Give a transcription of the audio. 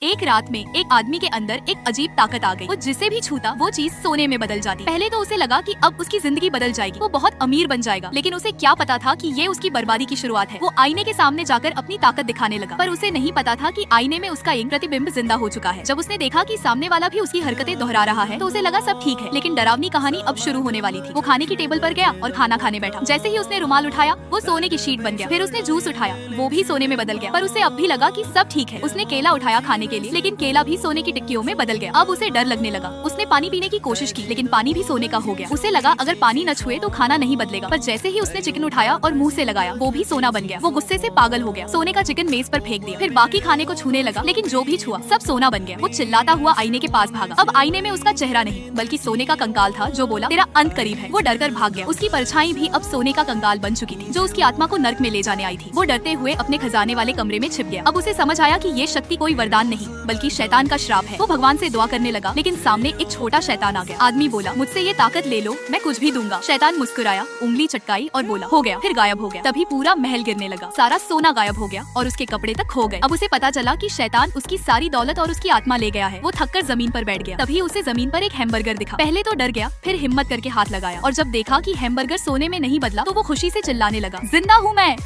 एक रात में एक आदमी के अंदर एक अजीब ताकत आ गई। वो जिसे भी छूता वो चीज सोने में बदल जाती। पहले तो उसे लगा कि अब उसकी जिंदगी बदल जाएगी, वो बहुत अमीर बन जाएगा, लेकिन उसे क्या पता था कि ये उसकी बर्बादी की शुरुआत है। वो आईने के सामने जाकर अपनी ताकत दिखाने लगा, पर उसे नहीं पता था कि आईने में उसका एक प्रतिबिंब जिंदा हो चुका है। जब उसने देखा कि सामने वाला भी उसकी हरकतें दोहरा रहा है तो उसे लगा सब ठीक है, लेकिन डरावनी कहानी अब शुरू होने वाली थी। वो खाने की टेबल पर गया और खाना खाने बैठा। जैसे ही उसने रुमाल उठाया वो सोने की शीट बन गया। फिर उसने जूस उठाया, वो भी सोने में बदल गया, पर उसे अब भी लगा कि सब ठीक है। उसने केला उठाया खाने के लिए, लेकिन केला भी सोने की टिक्कियों में बदल गया। अब उसे डर लगने लगा। उसने पानी पीने की कोशिश की, लेकिन पानी भी सोने का हो गया। उसे लगा अगर पानी न छुए तो खाना नहीं बदलेगा, पर जैसे ही उसने चिकन उठाया और मुंह से लगाया वो भी सोना बन गया। वो गुस्से से पागल हो गया, सोने का चिकन मेज पर फेंक दिया। फिर बाकी खाने को छूने लगा, लेकिन जो भी छुआ सब सोना बन गया। वो चिल्लाता हुआ आईने के पास भागा। अब आईने में उसका चेहरा नहीं बल्कि सोने का कंकाल था जो बोला तेरा अंत करीब है। वो डरकर भाग गया। उसकी परछाई भी अब सोने का कंकाल बन चुकी थी जो उसकी आत्मा को नर्क में ले जाने आई थी। वो डरते हुए अपने खजाने वाले कमरे में छिप गया। अब उसे समझ आया कि ये शक्ति कोई वरदान नहीं बल्कि शैतान का श्राप है। वो भगवान से दुआ करने लगा, लेकिन सामने एक छोटा शैतान आ गया। आदमी बोला मुझसे ये ताकत ले लो, मैं कुछ भी दूंगा। शैतान मुस्कुराया, उंगली चटकाई और बोला हो गया, फिर गायब हो गया। तभी पूरा महल गिरने लगा, सारा सोना गायब हो गया और उसके कपड़े तक खो गए। अब उसे पता चला कि शैतान उसकी सारी दौलत और उसकी आत्मा ले गया है। वो थककर जमीन पर बैठ गया। तभी उसे जमीन पर एक हैमबर्गर दिखा। पहले तो डर गया, फिर हिम्मत करके हाथ लगाया और जब देखा कि हैमबर्गर सोने में नहीं बदला तो वो खुशी से चिल्लाने लगा जिंदा हूँ मैं।